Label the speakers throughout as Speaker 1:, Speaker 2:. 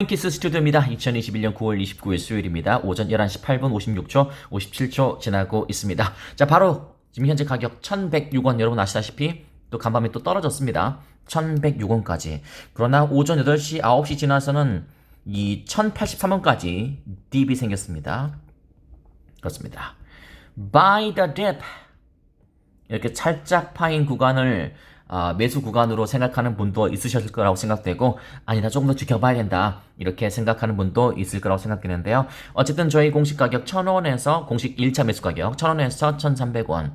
Speaker 1: 키스 스튜디오입니다. 2021년 9월 29일 수요일입니다. 오전 11시 8분 56초, 57초 지나고 있습니다. 자, 바로 지금 현재 가격 1106원 여러분 아시다시피 또 간밤에 또 떨어졌습니다. 1106원까지. 그러나 오전 8시, 9시 지나서는 이 1083원까지 딥이 생겼습니다. 그렇습니다. Buy the dip. 이렇게 살짝 파인 구간을 매수 구간으로 생각하는 분도 있으셨을 거라고 생각되고, 아니다, 조금 더 지켜봐야 된다, 이렇게 생각하는 분도 있을 거라고 생각되는데요. 어쨌든 저희 공식 가격 1000원에서 공식 1차 매수 가격 1000원에서 1300원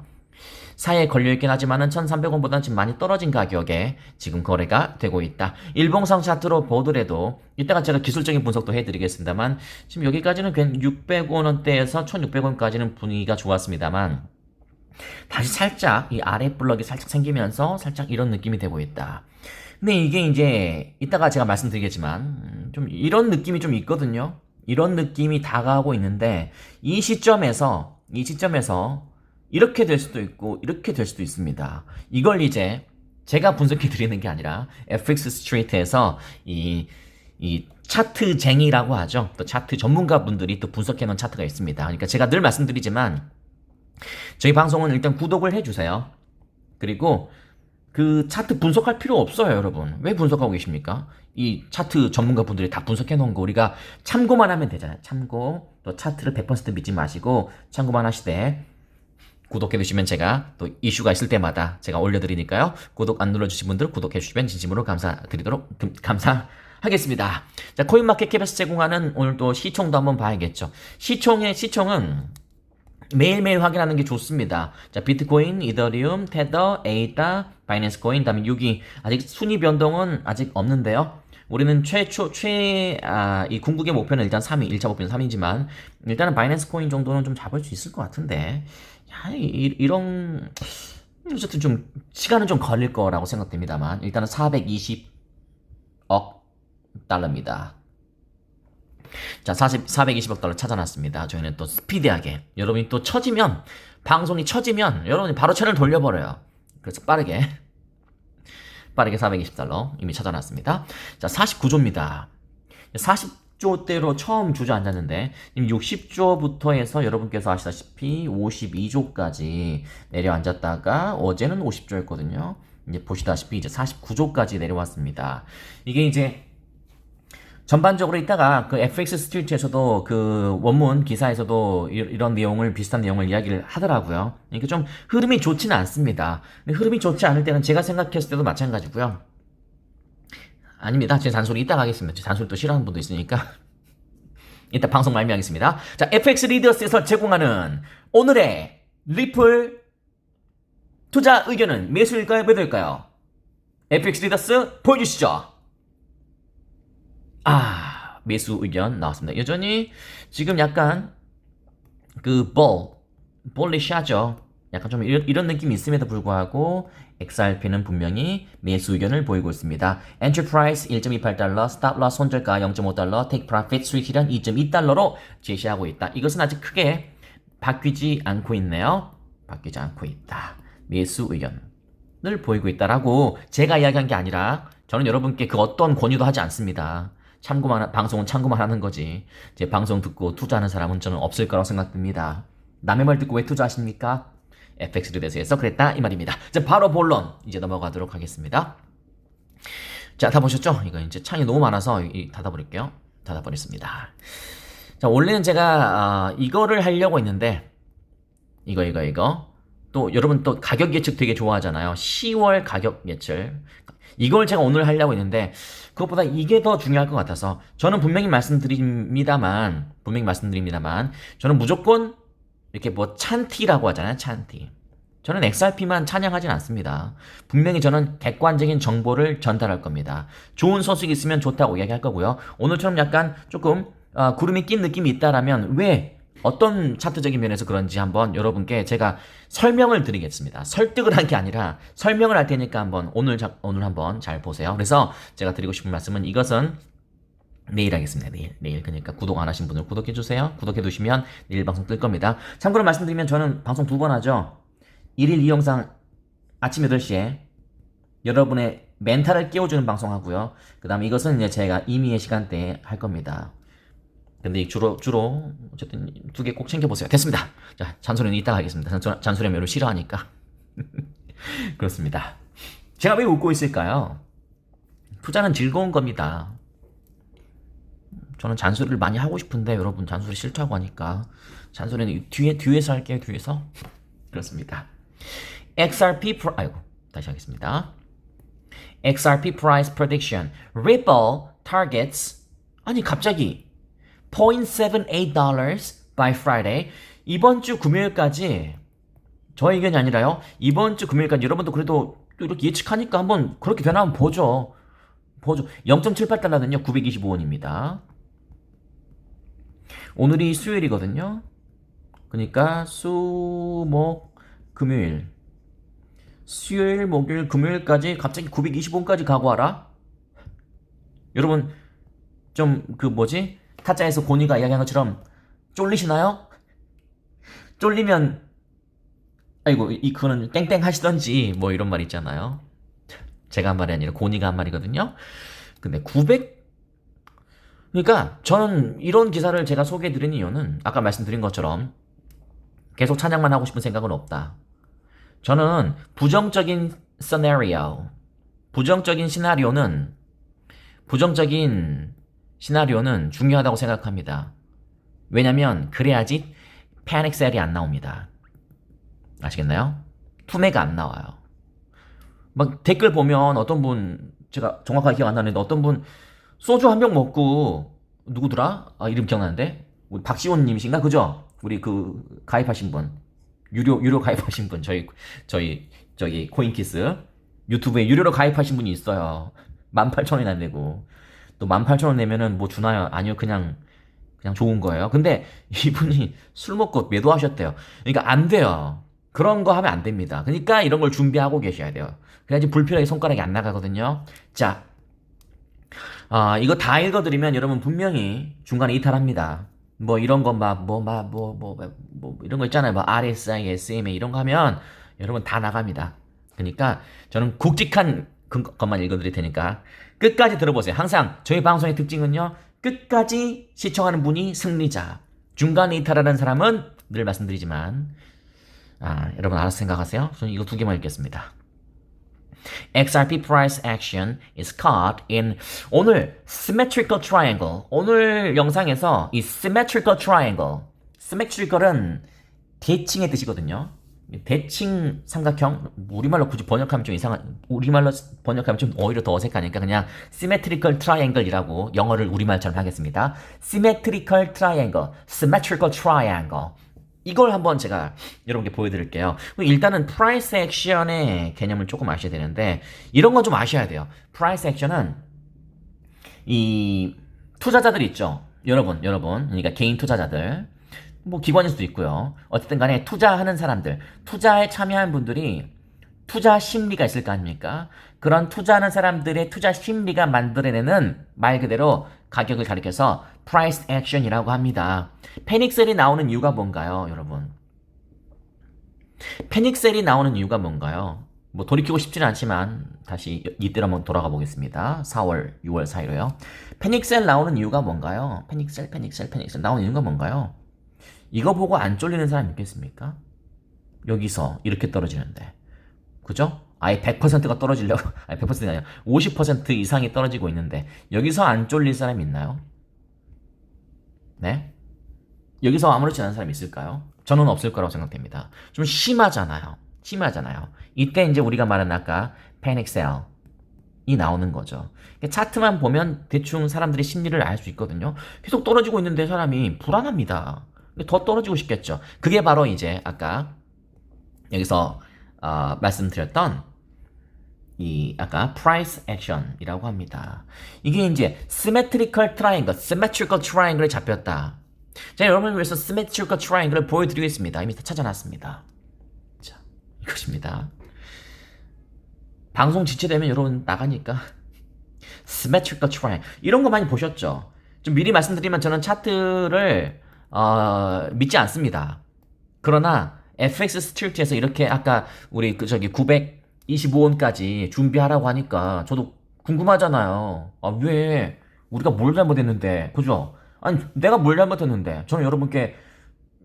Speaker 1: 사이에 걸려있긴 하지만은 1300원보다는 지금 많이 떨어진 가격에 지금 거래가 되고 있다. 일봉상 차트로 보더라도 이따가 제가 기술적인 분석도 해드리겠습니다만, 지금 여기까지는 600원대에서 1600원까지는 분위기가 좋았습니다만, 다시 살짝 이 아래 블럭이 살짝 생기면서 살짝 이런 느낌이 되고 있다. 근데 이게 이제 이따가 제가 말씀드리겠지만 좀 이런 느낌이 좀 있거든요. 이런 느낌이 다가오고 있는데 이 시점에서 이렇게 될 수도 있고 이렇게 될 수도 있습니다. 이걸 이제 제가 분석해 드리는 게 아니라 FX 스트리트에서 이 차트쟁이라고 하죠. 또 차트 전문가분들이 또 분석해 놓은 차트가 있습니다. 그러니까 제가 늘 말씀드리지만 저희 방송은 일단 구독을 해주세요. 그리고 그 차트 분석할 필요 없어요, 여러분. 왜 분석하고 계십니까? 이 차트 전문가분들이 다 분석해 놓은 거 우리가 참고만 하면 되잖아요. 참고. 또 차트를 100% 믿지 마시고 참고만 하시되 구독해 주시면 제가 또 이슈가 있을 때마다 제가 올려드리니까요. 구독 안 눌러주신 분들 구독해 주시면 진심으로 감사하겠습니다. 자, 코인마켓캡에서 제공하는 오늘 또 시총도 한번 봐야겠죠. 시총은 매일매일 확인하는 게 좋습니다. 자, 비트코인, 이더리움, 테더, 에이다, 바이낸스 코인, 다음에 6위. 아직 순위 변동은 아직 없는데요. 우리는 이 궁극의 목표는 일단 3위, 1차 목표는 3위지만, 일단은 바이낸스 코인 정도는 좀 잡을 수 있을 것 같은데, 어쨌든 좀, 시간은 좀 걸릴 거라고 생각됩니다만, 일단은 420억 달러입니다. 자, 420억 달러 찾아놨습니다. 저희는 또 스피디하게, 여러분이 또 방송이 쳐지면 여러분이 바로 채널 돌려버려요. 그래서 빠르게 420달러 이미 찾아놨습니다. 자, 49조입니다. 40조대로 처음 주저앉았는데 지금 60조부터 해서 여러분께서 아시다시피 52조까지 내려앉았다가 어제는 50조였거든요. 이제 보시다시피 이제 49조까지 내려왔습니다. 이게 이제 전반적으로 이따가 그 FX 스트리트에서도 그 원문 기사에서도 이런 내용을, 비슷한 내용을 이야기를 하더라고요. 그러니까 좀 흐름이 좋지는 않습니다. 근데 흐름이 좋지 않을 때는 제가 생각했을 때도 마찬가지고요. 아닙니다. 제 잔소리 이따가 하겠습니다. 제 잔소리 또 싫어하는 분도 있으니까. 이따 방송 말미하겠습니다. 자, FX 리더스에서 제공하는 오늘의 리플 투자 의견은 매수일까요? 매도일까요? FX 리더스 보여주시죠. 매수 의견 나왔습니다. 여전히 지금 약간 볼리시하죠. 약간 좀 이런 느낌이 있음에도 불구하고 XRP는 분명히 매수 의견을 보이고 있습니다. 엔트리 프라이스 1.28달러, 스탑 로스 손절가 0.5달러, 테이크 프로핏 수익 실현 2.2달러로 제시하고 있다. 이것은 아직 크게 바뀌지 않고 있네요. 바뀌지 않고 있다. 매수 의견을 보이고 있다라고 제가 이야기한 게 아니라, 저는 여러분께 그 어떤 권유도 하지 않습니다. 방송은 참고만 하는 거지. 제 방송 듣고 투자하는 사람은 저는 없을 거라고 생각됩니다. 남의 말 듣고 왜 투자하십니까? FX 리더스에서 그랬다, 이 말입니다. 자, 바로 본론 이제 넘어가도록 하겠습니다. 자, 다 보셨죠? 이거 이제 창이 너무 많아서 닫아버릴게요. 닫아버렸습니다. 자, 원래는 제가 이거를 하려고 했는데 이거 또 여러분 또 가격 예측 되게 좋아하잖아요. 10월 가격 예측. 이걸 제가 오늘 하려고 했는데 그것보다 이게 더 중요할 것 같아서 저는 분명히 말씀드립니다만 저는 무조건 이렇게 뭐 찬티라고 하잖아요. 찬티. 저는 XRP만 찬양하진 않습니다. 분명히 저는 객관적인 정보를 전달할 겁니다. 좋은 소식이 있으면 좋다고 이야기할 거고요. 오늘처럼 약간 조금 구름이 낀 느낌이 있다라면 왜, 어떤 차트적인 면에서 그런지 한번 여러분께 제가 설명을 드리겠습니다. 설득을 한 게 아니라 설명을 할 테니까 오늘 한번 잘 보세요. 그래서 제가 드리고 싶은 말씀은 이것은 내일 하겠습니다. 내일. 그러니까 구독 안 하신 분들 구독해주세요. 구독해두시면 내일 방송 뜰 겁니다. 참고로 말씀드리면 저는 방송 2번 하죠. 1일 이 영상 아침 8시에 여러분의 멘탈을 깨워주는 방송 하고요. 그 다음에 이것은 이제 제가 임의의 시간대에 할 겁니다. 근데 주로 어쨌든 두 개 꼭 챙겨보세요. 됐습니다. 자, 잔소리는 이따가 하겠습니다. 잔소리하면 여러분 싫어하니까. 그렇습니다. 제가 왜 웃고 있을까요? 투자는 즐거운 겁니다. 저는 잔소리를 많이 하고 싶은데 여러분 잔소리 싫다고 하니까 잔소리는 뒤에서 할게요. 뒤에서. 그렇습니다. 아이고 다시 하겠습니다. XRP price prediction. Ripple targets 아니 갑자기 $0.78 by Friday. 이번 주 금요일까지 저의 의견이 아니라요. 이번 주 금요일까지 여러분도 그래도 이렇게 예측하니까 한번 그렇게 되나 한번 보죠. 0.78달러는요 925원입니다. 오늘이 수요일이거든요. 그러니까 목 금요일 수요일 목요일 금요일까지 갑자기 925원까지 가고 와라. 여러분 좀 타짜에서 고니가 이야기한 것처럼 쫄리시나요? 쫄리면 아이고 그거는 땡땡 하시던지 뭐 이런 말 있잖아요. 제가 한 말이 아니라 고니가 한 말이거든요. 근데 900 그러니까 저는 이런 기사를 제가 소개해드린 이유는 아까 말씀드린 것처럼 계속 찬양만 하고 싶은 생각은 없다. 저는 부정적인 시나리오는 중요하다고 생각합니다. 왜냐면 그래야지 패닉 셀이 안 나옵니다. 아시겠나요? 투매가 안 나와요. 막 댓글 보면 어떤 분 제가 정확하게 기억 안 나는데 어떤 분 소주 한 병 먹고 누구더라? 이름 기억나는데 우리 박시원 님이신가 그죠? 우리 가입하신 분 유료 가입하신 분 저희 코인키스 유튜브에 유료로 가입하신 분이 있어요. 18,000원이 안 되고 또 18,000원 내면은 뭐 주나요? 아니요 그냥 좋은 거예요. 근데 이분이 술 먹고 매도하셨대요. 그러니까 안 돼요. 그런 거 하면 안 됩니다. 그러니까 이런 걸 준비하고 계셔야 돼요. 그래야지 불필요하게 손가락이 안 나가거든요. 자, 이거 다 읽어드리면 여러분 분명히 중간에 이탈합니다. 뭐 이런 거 이런 거 있잖아요. 뭐 RSI, SMA 이런 거 하면 여러분 다 나갑니다. 그러니까 저는 굵직한 것만 읽어드릴 테니까 끝까지 들어보세요. 항상 저희 방송의 특징은요. 끝까지 시청하는 분이 승리자. 중간에 이탈하는 사람은 늘 말씀드리지만 여러분 알아서 생각하세요. 저는 이거 두 개만 읽겠습니다. XRP price action is caught in 오늘 symmetrical triangle. 오늘 영상에서 이 symmetrical symmetrical은 대칭의 뜻이거든요. 대칭 삼각형 우리말로 굳이 번역하면 좀 우리말로 번역하면 좀 오히려 더 어색하니까 그냥 symmetrical triangle이라고 영어를 우리말처럼 하겠습니다. symmetrical triangle. 이걸 한번 제가 여러분께 보여드릴게요. 일단은 price action의 개념을 조금 아셔야 되는데 이런 건 좀 아셔야 돼요. price action은 이 투자자들 있죠. 여러분 그러니까 개인 투자자들 뭐 기관일 수도 있고요. 어쨌든 간에 투자하는 사람들 투자에 참여한 분들이 투자 심리가 있을 거 아닙니까? 그런 투자하는 사람들의 투자 심리가 만들어내는 말 그대로 가격을 가리켜서 price action이라고 합니다. 패닉셀이 나오는 이유가 뭔가요, 여러분? 패닉셀이 나오는 이유가 뭔가요? 뭐 돌이키고 싶지는 않지만 다시 이때로 한번 돌아가 보겠습니다. 4월, 6월 사이로요. 패닉셀 나오는 이유가 뭔가요? 패닉셀 나오는 이유가 뭔가요? 이거 보고 안 쫄리는 사람 있겠습니까? 여기서 이렇게 떨어지는데. 그죠? 아예 100%가 떨어지려고, 아니 100%가 아니라 50% 이상이 떨어지고 있는데, 여기서 안 쫄릴 사람이 있나요? 네? 여기서 아무렇지 않은 사람이 있을까요? 저는 없을 거라고 생각됩니다. 좀 심하잖아요. 이때 이제 우리가 말한 아까 패닉 셀이 나오는 거죠. 차트만 보면 대충 사람들의 심리를 알 수 있거든요. 계속 떨어지고 있는데 사람이 불안합니다. 더 떨어지고 싶겠죠. 그게 바로 이제 아까 여기서 말씀드렸던 이 아까 price action이라고 합니다. 이게 이제 symmetrical triangle에 잡혔다. 자, 여러분을 위해서 symmetrical triangle을 보여드리겠습니다. 이미 다 찾아놨습니다. 자, 이것입니다. 방송 지체되면 여러분 나가니까 symmetrical triangle 이런 거 많이 보셨죠? 좀 미리 말씀드리면 저는 차트를 믿지 않습니다. 그러나 FX 스트리트에서 이렇게 아까 우리 900 25원까지 준비하라고 하니까 저도 궁금하잖아요. 아, 왜? 우리가 뭘 잘못했는데, 그죠? 아니, 내가 뭘 잘못했는데, 저는 여러분께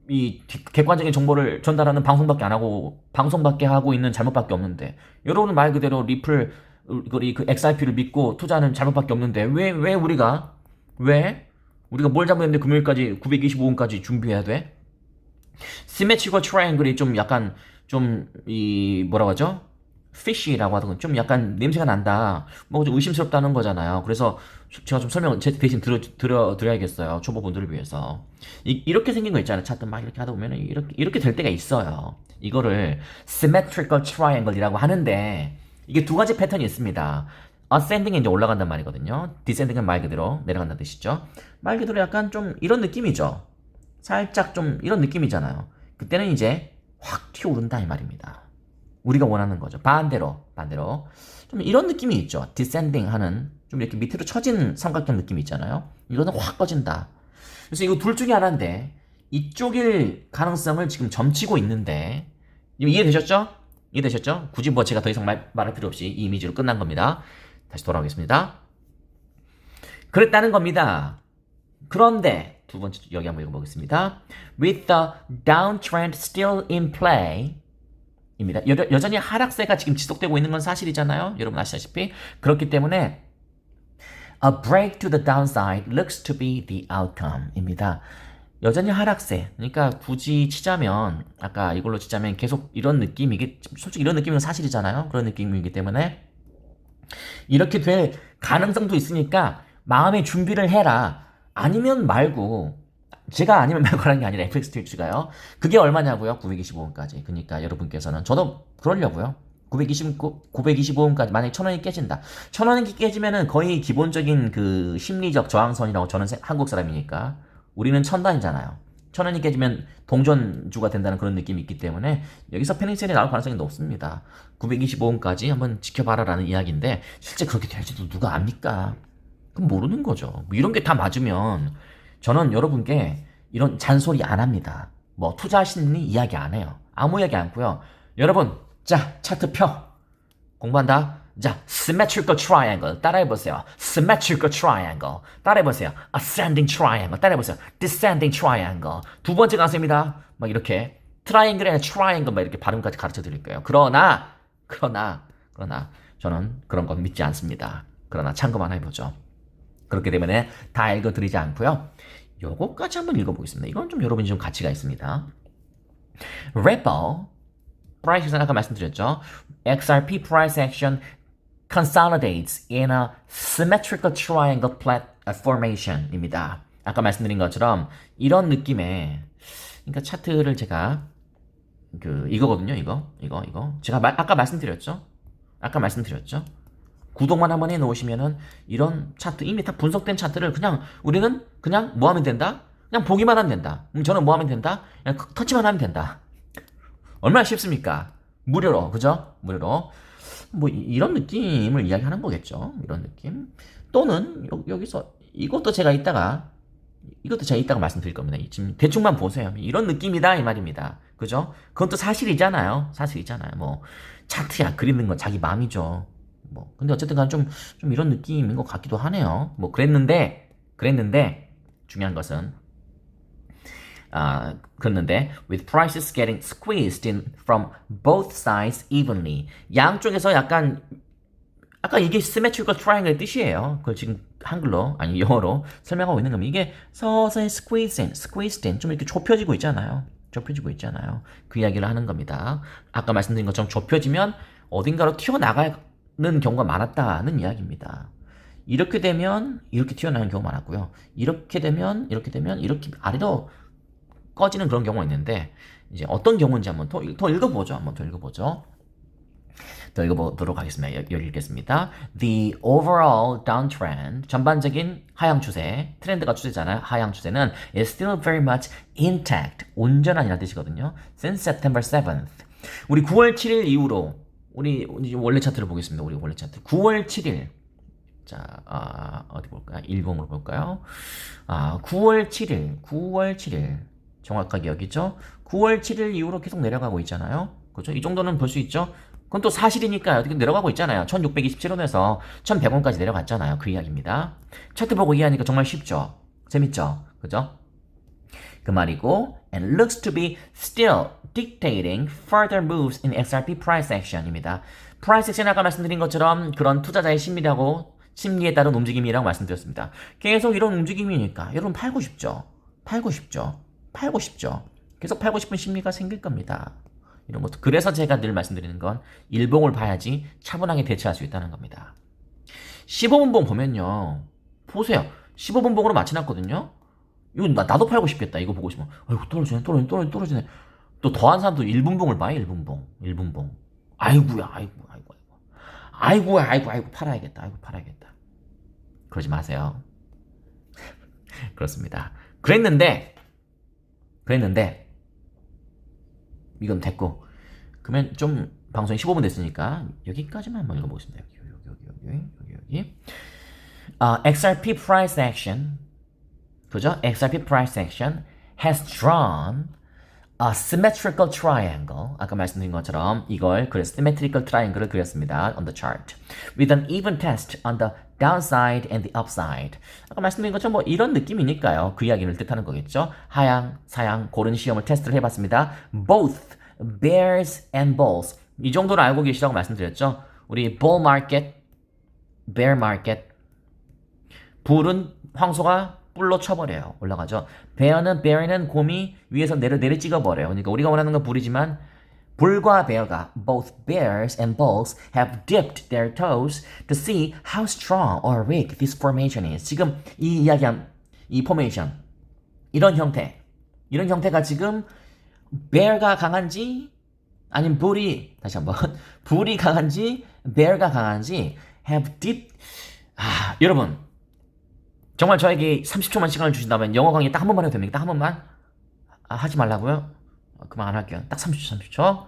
Speaker 1: 이 객관적인 정보를 전달하는 방송밖에 안 하고, 방송밖에 하고 있는 잘못밖에 없는데, 여러분은 말 그대로 리플, 그 XRP를 믿고 투자하는 잘못밖에 없는데, 왜 우리가, 왜? 우리가 뭘 잘못했는데 금요일까지 925원까지 준비해야 돼? 시메트리컬 트라이앵글이 좀 약간 뭐라고 하죠? 피쉬라고 하던 좀 약간 냄새가 난다. 뭐 좀 의심스럽다는 거잖아요. 그래서 제가 좀 설명을 제 대신 드려야겠어요. 초보분들을 위해서. 이렇게 생긴 거 있잖아요. 차트 막 이렇게 하다 보면 이렇게 될 때가 있어요. 이거를 symmetrical triangle이라고 하는데 이게 두 가지 패턴이 있습니다. ascending이 이제 올라간단 말이거든요. descending은 말 그대로 내려간다는 뜻이죠. 말 그대로 약간 좀 이런 느낌이죠. 살짝 좀 이런 느낌이잖아요. 그때는 이제 확 튀어오른다 이 말입니다. 우리가 원하는 거죠. 반대로 좀 이런 느낌이 있죠. 디센딩 하는 좀 이렇게 밑으로 처진 삼각형 느낌이 있잖아요. 이거는 확 꺼진다. 그래서 이거 둘 중에 하나인데 이쪽일 가능성을 지금 점치고 있는데 이해되셨죠? 이해되셨죠? 굳이 뭐 제가 더 이상 말할 필요 없이 이 이미지로 끝난 겁니다. 다시 돌아오겠습니다. 그랬다는 겁니다. 그런데 두 번째 여기 한번 읽어보겠습니다. With the downtrend still in play 입니다. 여전히 하락세가 지금 지속되고 있는 건 사실이잖아요. 여러분 아시다시피. 그렇기 때문에 A break to the downside looks to be the outcome 입니다. 여전히 하락세. 그러니까 굳이 치자면 아까 이걸로 치자면 계속 이런 느낌이기 솔직히 이런 느낌은 사실이잖아요. 그런 느낌이기 때문에 이렇게 될 가능성도 있으니까 마음의 준비를 해라. 아니면 말고 제가 아니면 말고라는 게 아니라 FX 트위치가요. 그게 얼마냐고요? 925원까지. 그러니까 여러분께서는 저도 그러려고요. 925원까지 만약에 1000원이 깨진다. 1000원이 깨지면은 거의 기본적인 그 심리적 저항선이라고 저는 한국 사람이니까 우리는 천단이잖아요. 1000원이 깨지면 동전주가 된다는 그런 느낌이 있기 때문에 여기서 패닉셀이 나올 가능성이 높습니다. 925원까지 한번 지켜봐라라는 이야기인데 실제 그렇게 될지도 누가 압니까? 그럼 모르는 거죠. 뭐 이런 게 다 맞으면 저는 여러분께 이런 잔소리 안 합니다. 뭐 투자하시는 이야기 안 해요. 아무 이야기 안 하고요. 여러분, 자 차트 펴. 공부한다. 자, symmetrical triangle 따라해보세요. symmetrical triangle 따라해보세요. ascending triangle 따라해보세요. descending triangle 두 번째 강세입니다. 막 이렇게 트라이앵글이나 트라이앵글 막 이렇게 발음까지 가르쳐 드릴 거예요. 그러나 저는 그런 건 믿지 않습니다. 그러나 참고만 해보죠. 그렇기 때문에 다 읽어드리지 않고요. 요거까지 한번 읽어보겠습니다. 이건 좀 여러분이 좀 가치가 있습니다. Ripple, price 아까 말씀드렸죠. XRP price action consolidates in a symmetrical triangle formation입니다. 아까 말씀드린 것처럼 이런 느낌의 그러니까 차트를 제가 이거거든요. 이거 제가 아까 말씀드렸죠. 구독만 한번 해 놓으시면은 이런 차트 이미 다 분석된 차트를 우리는 그냥 뭐 하면 된다? 그냥 보기만 하면 된다. 저는 뭐 하면 된다? 그냥 터치만 하면 된다. 얼마나 쉽습니까? 무료로, 그죠? 무료로. 뭐 이런 느낌을 이야기하는 거겠죠. 이런 느낌. 또는 여기서 이것도 제가 이따가 말씀드릴 겁니다. 지금 대충만 보세요. 이런 느낌이다 이 말입니다. 그죠? 그건 또 사실이잖아요. 뭐 차트야 그리는 건 자기 마음이죠. 뭐 근데 어쨌든 간 좀 이런 느낌인 것 같기도 하네요. 뭐 그랬는데 중요한 것은 그랬는데 with prices getting squeezed in from both sides evenly 양쪽에서 약간 아까 이게 symmetrical triangle의 뜻이에요. 그걸 지금 한글로 아니 영어로 설명하고 있는 겁니다. 이게 서서히 squeezed in 좀 이렇게 좁혀지고 있잖아요. 그 이야기를 하는 겁니다. 아까 말씀드린 것처럼 좁혀지면 어딘가로 튀어나가는 경우가 많았다는 이야기입니다. 이렇게 되면 이렇게 튀어나가는 경우가 많았고요. 이렇게 되면 이렇게 아래로 꺼지는 그런 경우가 있는데 이제 어떤 경우인지 한번 더 읽어보죠. 더 읽어보도록 하겠습니다. 여기 읽겠습니다. The overall downtrend, 전반적인 하향 추세, 트렌드가 추세잖아요. 하향 추세는 is still very much intact, 온전한이라는 뜻이거든요. Since September 7th. 우리 9월 7일 이후로 우리 원래 차트를 보겠습니다. 우리 원래 차트. 9월 7일. 자, 어디 볼까요? 10으로 볼까요? 9월 7일. 정확하게 여기죠? 9월 7일 이후로 계속 내려가고 있잖아요. 그죠? 이 정도는 볼 수 있죠? 그건 또 사실이니까요. 어떻게 내려가고 있잖아요. 1627원에서 1100원까지 내려갔잖아요. 그 이야기입니다. 차트 보고 이해하니까 정말 쉽죠? 재밌죠? 그죠? 그 말이고, and looks to be still dictating further moves in XRP price action입니다. price action 아까 말씀드린 것처럼 그런 투자자의 심리에 따른 움직임이라고 말씀드렸습니다. 계속 이런 움직임이니까 여러분 팔고 싶죠? 팔고 싶죠? 팔고 싶죠? 계속 팔고 싶은 심리가 생길 겁니다. 이런 것도. 그래서 제가 늘 말씀드리는 건 일봉을 봐야지 차분하게 대처할 수 있다는 겁니다. 15분봉 보면요. 보세요. 15분봉으로 맞춰놨거든요. 이거 나도 팔고 싶겠다. 이거 보고 싶으면. 아이고, 떨어지네. 또 더한 사람도 1분봉을 봐요. 1분봉. 아이고야. 팔아야겠다. 그러지 마세요. 그렇습니다. 그랬는데, 이건 됐고. 그러면 좀, 방송이 15분 됐으니까, 여기까지만 한번 읽어보겠습니다. 여기. XRP price action. 그죠? XRP price action has drawn a symmetrical triangle. 아까 말씀드린 것처럼 이걸 symmetrical triangle을 그렸습니다. On the chart. With an even test on the downside and the upside. 아까 말씀드린 것처럼 뭐 이런 느낌이니까요. 그 이야기를 뜻하는 거겠죠. 하향, 사향, 그런 시험을 테스트를 해봤습니다. Both bears and bulls. 이 정도는 알고 계시다고 말씀드렸죠. 우리 bull market, bear market. 불은 황소가 뿔로 쳐버려요. 올라가죠. bear는 곰이 위에서 내려 찍어버려요. 그러니까 우리가 원하는 건 불이지만 불과 bear가 both bears and bulls have dipped their toes to see how strong or weak this formation is. 지금 이 이야기한 이 포메이션 이런 형태가 지금 bear가 강한지 아니면 불이 강한지 bear가 강한지 have dipped. 여러분 정말 저에게 30초만 시간을 주신다면 영어 강의 딱 한 번만 해도 됩니까? 딱 한 번만? 하지 말라고요? 그만 안 할게요. 딱 30초.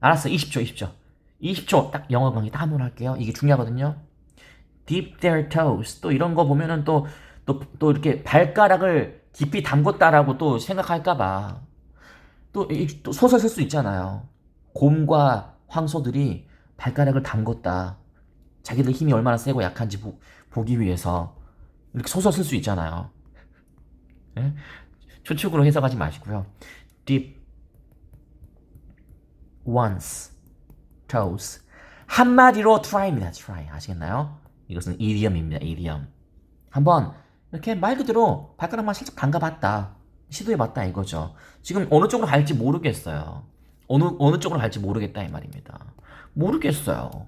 Speaker 1: 알았어. 20초. 딱 영어 강의 딱 한 번 할게요. 이게 중요하거든요. Dip their toes. 또 이런 거 보면은 또 이렇게 발가락을 깊이 담궜다라고 또 생각할까봐. 또 소설 쓸 수 있잖아요. 곰과 황소들이 발가락을 담궜다. 자기들 힘이 얼마나 세고 약한지 보기 위해서. 이렇게 소설 쓸 수 있잖아요. 네? 추측으로 해석하지 마시고요. Dip one's toes. 한마디로 try입니다. try. 아시겠나요? 이것은 idiom입니다. idiom. 한번 이렇게 말 그대로 발가락만 살짝 담가봤다. 시도해봤다 이거죠. 지금 어느 쪽으로 갈지 모르겠어요. 어느 쪽으로 갈지 모르겠다 이 말입니다. 모르겠어요.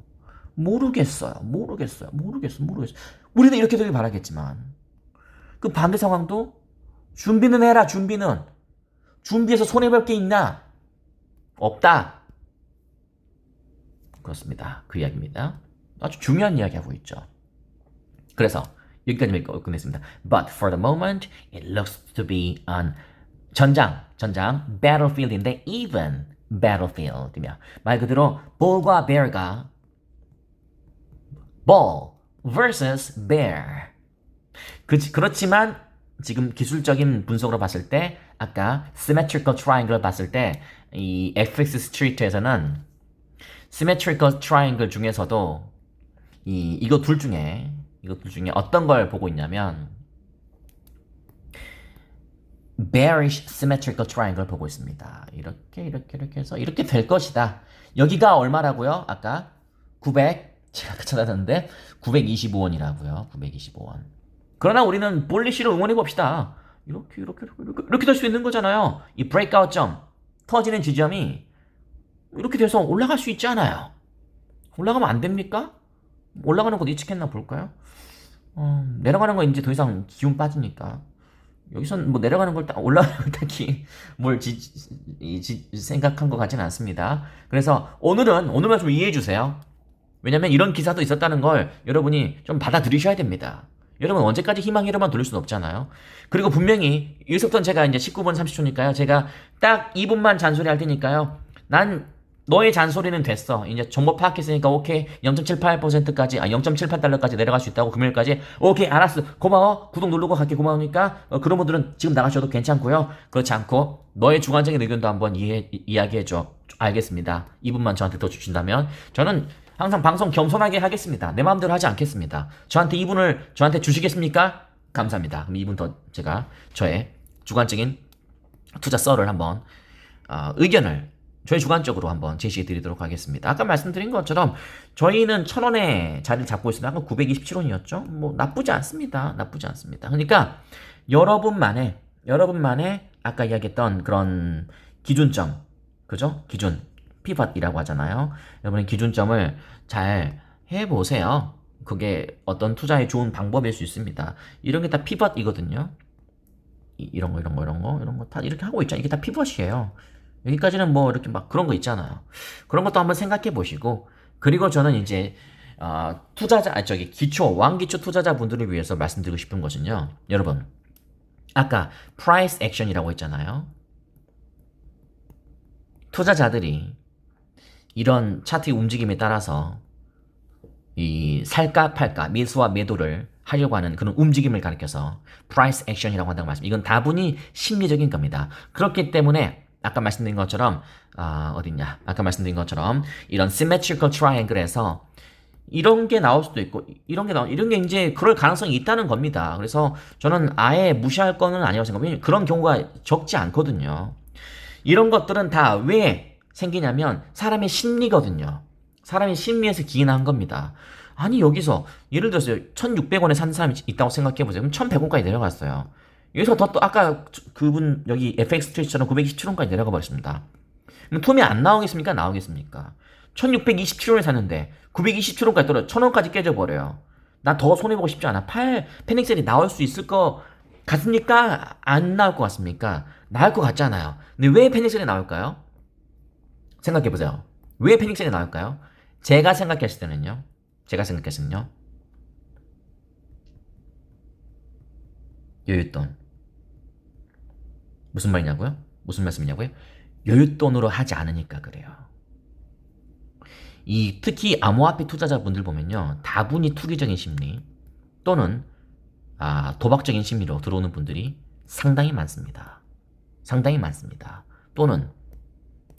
Speaker 1: 우리는 이렇게 되길 바라겠지만 그 반대 상황도 준비는 해라. 준비해서 손해볼 게 있나? 없다. 그렇습니다. 그 이야기입니다. 아주 중요한 이야기 하고 있죠. 그래서 여기까지 읽고 끝냈습니다. But for the moment, it looks to be on 전장 battlefield인데 even battlefield이며 말 그대로 bull과 bear가 bull versus bear. 그렇지만 지금 기술적인 분석으로 봤을 때 아까 symmetrical triangle을 봤을 때 이 FX 스트리트에서는 symmetrical triangle 중에서도 이거 둘 중에 어떤 걸 보고 있냐면 bearish symmetrical triangle을 보고 있습니다. 이렇게 해서 이렇게 될 것이다. 여기가 얼마라고요? 아까 900 제가 찾아봤는데 925원이라고요. 925원. 그러나 우리는 볼리시로 응원해 봅시다. 이렇게 될 수 있는 거잖아요. 이 브레이크아웃 점, 터지는 지점이 이렇게 돼서 올라갈 수 있잖아요. 올라가면 안 됩니까? 올라가는 거 예측했나 볼까요? 내려가는 거 이제 더 이상 기운 빠지니까 여기선 뭐 내려가는 걸 올라가는 걸 딱히 뭘 생각한 것 같지는 않습니다. 그래서 오늘만 좀 이해해 주세요. 왜냐면 이런 기사도 있었다는 걸 여러분이 좀 받아들이셔야 됩니다. 여러분 언제까지 희망이로만 돌릴 수는 없잖아요. 그리고 분명히 여기서부터는 제가 이제 19분 30초니까요. 제가 딱 2분만 잔소리 할 테니까요. 난 너의 잔소리는 됐어. 이제 정보 파악했으니까 오케이. 0.78%까지 0.78달러까지 내려갈 수 있다고 금요일까지. 오케이 알았어. 고마워. 구독 누르고 갈게. 고마우니까 그런 분들은 지금 나가셔도 괜찮고요. 그렇지 않고 너의 주관적인 의견도 한번 이야기해줘. 알겠습니다. 2분만 저한테 더 주신다면 저는 항상 방송 겸손하게 하겠습니다. 내 마음대로 하지 않겠습니다. 저한테 2분을 저한테 주시겠습니까? 감사합니다. 그럼 2분 더 제가 저의 주관적인 투자 썰을 한번 의견을 저희 주관적으로 한번 제시해 드리도록 하겠습니다. 아까 말씀드린 것처럼 저희는 1,000원에 자리를 잡고 있습니다. 아까 927원이었죠? 뭐 나쁘지 않습니다. 나쁘지 않습니다. 그러니까 여러분만의 아까 이야기했던 그런 기준점, 그죠? 기준, 피벗이라고 하잖아요. 여러분의 기준점을 잘 해보세요. 그게 어떤 투자에 좋은 방법일 수 있습니다. 이런 게 다 피벗이거든요. 이런 거 다 이렇게 하고 있잖아요. 이게 다 피벗이에요. 여기까지는 뭐 이렇게 막 그런 거 있잖아요. 그런 것도 한번 생각해 보시고, 그리고 저는 이제 기초 왕기초 투자자분들을 위해서 말씀드리고 싶은 것은요. 여러분, 아까 price action이라고 했잖아요. 투자자들이 이런 차트의 움직임에 따라서 이 살까 팔까 매수와 매도를 하려고 하는 그런 움직임을 가리켜서 price action이라고 한다고 말씀. 이건 다분히 심리적인 겁니다. 그렇기 때문에 아까 말씀드린 것처럼 아까 말씀드린 것처럼 이런 symmetrical triangle에서 이런 게 나올 수도 있고 이런 게 이제 그럴 가능성이 있다는 겁니다. 그래서 저는 아예 무시할 거는 아니라고 생각해요. 그런 경우가 적지 않거든요. 이런 것들은 다 왜 생기냐면 사람의 심리거든요. 사람의 심리에서 기인한 겁니다. 아니 여기서 예를 들어서 1,600원에 산 사람이 있다고 생각해보세요. 그럼 1,100원까지 내려갔어요. 여기서 또 아까 그분 여기 FX 트레이처럼 927원까지 내려가 버렸습니다. 그럼 톰이 안 나오겠습니까? 나오겠습니까? 1,627원에 샀는데 927원까지 떨어져 1,000원까지 깨져버려요. 나 더 손해보고 싶지 않아. 패닉셀이 나올 수 있을 것 같습니까? 안 나올 것 같습니까? 나올 것 같잖아요. 근데 왜 패닉셀이 나올까요? 생각해보세요. 왜 패닉셀이 나올까요? 제가 생각했을 때는요. 여윳돈. 무슨 말이냐고요? 무슨 말씀이냐고요? 여윳돈으로 하지 않으니까 그래요. 특히 암호화폐 투자자분들 보면요. 다분히 투기적인 심리 또는 도박적인 심리로 들어오는 분들이 상당히 많습니다. 또는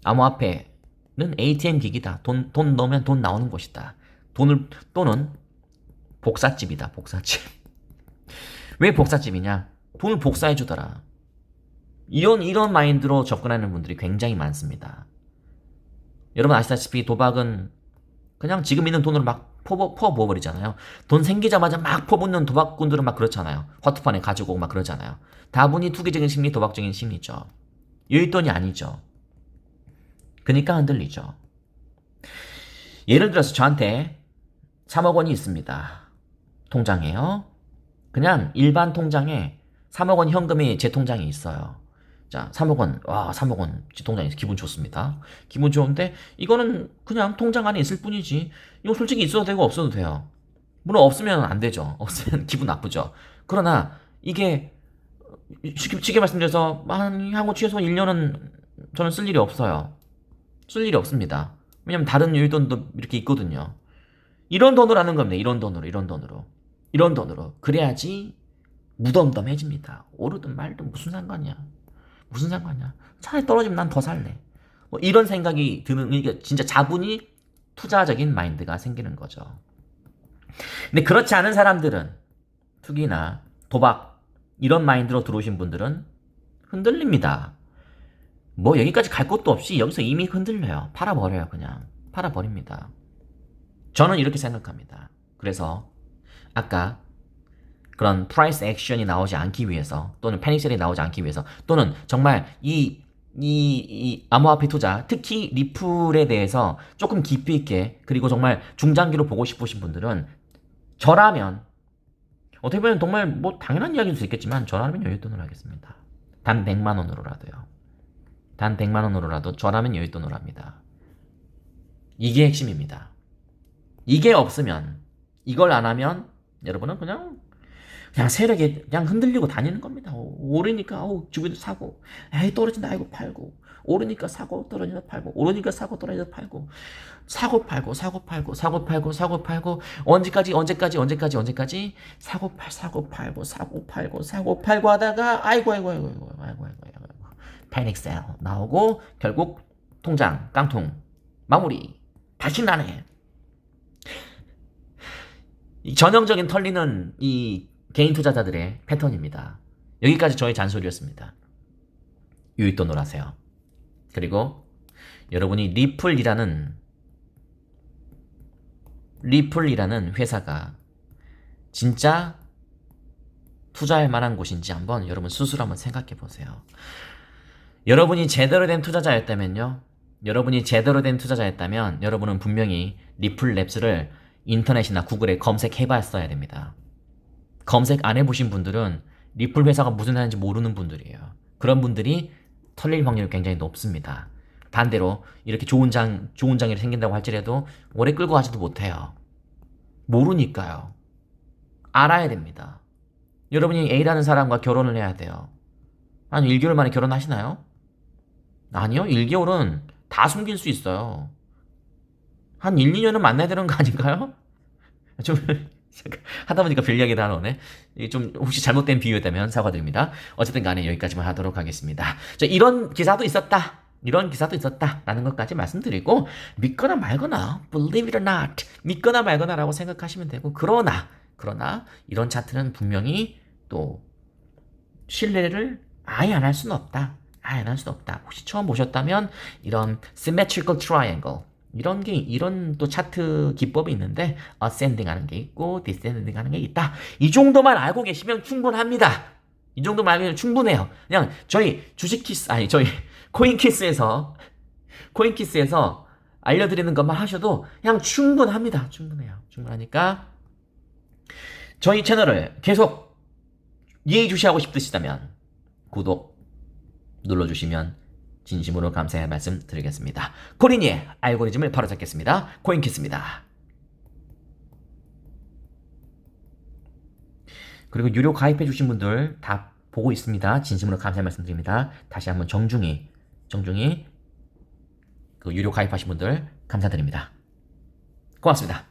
Speaker 1: 암호화폐는 ATM 기기다. 돈 넣으면 돈 나오는 곳이다. 또는 복사집이다. 복사집. 왜 복사집이냐? 돈을 복사해주더라. 이런 마인드로 접근하는 분들이 굉장히 많습니다. 여러분 아시다시피 도박은 그냥 지금 있는 돈으로 막 퍼부어버리잖아요. 돈 생기자마자 막 퍼붓는 도박꾼들은 막 그렇잖아요. 화투판에 가지고 오고 막 그러잖아요. 다분히 투기적인 심리, 도박적인 심리죠. 여윳돈이 아니죠. 그러니까 흔들리죠. 예를 들어서 저한테 3억 원이 있습니다. 통장에요. 그냥 일반 통장에 3억 원 현금이 제 통장에 있어요. 자, 3억 원. 와, 3억 원 제 통장에 있어. 기분 좋습니다. 기분 좋은데 이거는 그냥 통장 안에 있을 뿐이지. 이거 솔직히 있어도 되고 없어도 돼요. 물론 없으면 안 되죠. 없으면 기분 나쁘죠. 그러나 이게 쉽게 말씀드려서 향후 최소 1년은 저는 쓸 일이 없어요. 쓸 일이 없습니다. 왜냐면 다른 여윳돈도 이렇게 있거든요. 이런 돈으로 하는 겁니다. 이런 돈으로. 그래야지 무덤덤해집니다. 오르든 말든 무슨 상관이야. 차라리 떨어지면 난 더 살래. 뭐 이런 생각이 드는, 이게 진짜 자분히 투자적인 마인드가 생기는 거죠. 근데 그렇지 않은 사람들은 투기나 도박 이런 마인드로 들어오신 분들은 흔들립니다. 뭐 여기까지 갈 것도 없이 여기서 이미 흔들려요. 팔아버려요. 그냥 팔아버립니다. 저는 이렇게 생각합니다. 그래서 아까 그런 프라이스 액션이 나오지 않기 위해서 또는 패닉셀이 나오지 않기 위해서 또는 정말 이 암호화폐 투자 특히 리플에 대해서 조금 깊이 있게 그리고 정말 중장기로 보고 싶으신 분들은 저라면 어떻게 보면 정말 뭐 당연한 이야기일 수 있겠지만 저라면 여윳돈으로 하겠습니다. 단 100만 원으로라도요. 단 100만 원으로라도 저라면 여윳돈으로 합니다. 이게 핵심입니다. 이게 없으면 이걸 안 하면 여러분은 그냥 세력에 그냥 흔들리고 다니는 겁니다. 오르니까 주변에 사고, 에이 떨어진다 아이고 팔고, 오르니까 사고 떨어진다 팔고, 오르니까 사고 떨어진다 팔고, 사고 팔고 언제까지 사고 팔고 하다가 아이고 패닉셀 나오고 결국 통장, 깡통, 마무리. 다시 나네. 이 전형적인 털리는 이 개인 투자자들의 패턴입니다. 여기까지 저의 잔소리였습니다. 유익돈으로 하세요. 그리고 여러분이 리플이라는 회사가 진짜 투자할 만한 곳인지 한번 여러분 스스로 한번 생각해 보세요. 여러분이 제대로 된 투자자였다면 여러분은 분명히 리플랩스를 인터넷이나 구글에 검색해 봤어야 됩니다. 검색 안 해보신 분들은 리플 회사가 무슨 회사인지 모르는 분들이에요. 그런 분들이 털릴 확률이 굉장히 높습니다. 반대로 이렇게 좋은 장이 생긴다고 할지라도 오래 끌고 가지도 못해요. 모르니까요. 알아야 됩니다. 여러분이 A라는 사람과 결혼을 해야 돼요. 한 1개월 만에 결혼하시나요? 아니요. 1개월은 다 숨길 수 있어요. 한 1, 2년은 만나야 되는 거 아닌가요? 좀 하다 보니까 별 이야기도 하나 오네. 좀 혹시 잘못된 비유였다면 사과드립니다. 어쨌든 간에 여기까지만 하도록 하겠습니다. 이런 기사도 있었다. 라는 것까지 말씀드리고 믿거나 말거나 believe it or not 믿거나 말거나라고 생각하시면 되고 그러나 이런 차트는 분명히 또 신뢰를 아예 안 할 수는 없다. 혹시 처음 보셨다면 이런 symmetrical triangle 이런 또 차트 기법이 있는데 ascending 하는 게 있고 descending 하는 게 있다. 이 정도만 알고 계시면 충분합니다. 이 정도만 알면 충분해요. 그냥 저희 코인키스에서 알려드리는 것만 하셔도 그냥 충분합니다. 충분하니까 저희 채널을 계속 예의주시하고 싶으시다면 구독 눌러주시면 진심으로 감사의 말씀 드리겠습니다. 코린이의 알고리즘을 바로잡겠습니다. 코인키스입니다. 그리고 유료 가입해주신 분들 다 보고 있습니다. 진심으로 감사의 말씀 드립니다. 다시 한번 정중히 그 유료 가입하신 분들 감사드립니다. 고맙습니다.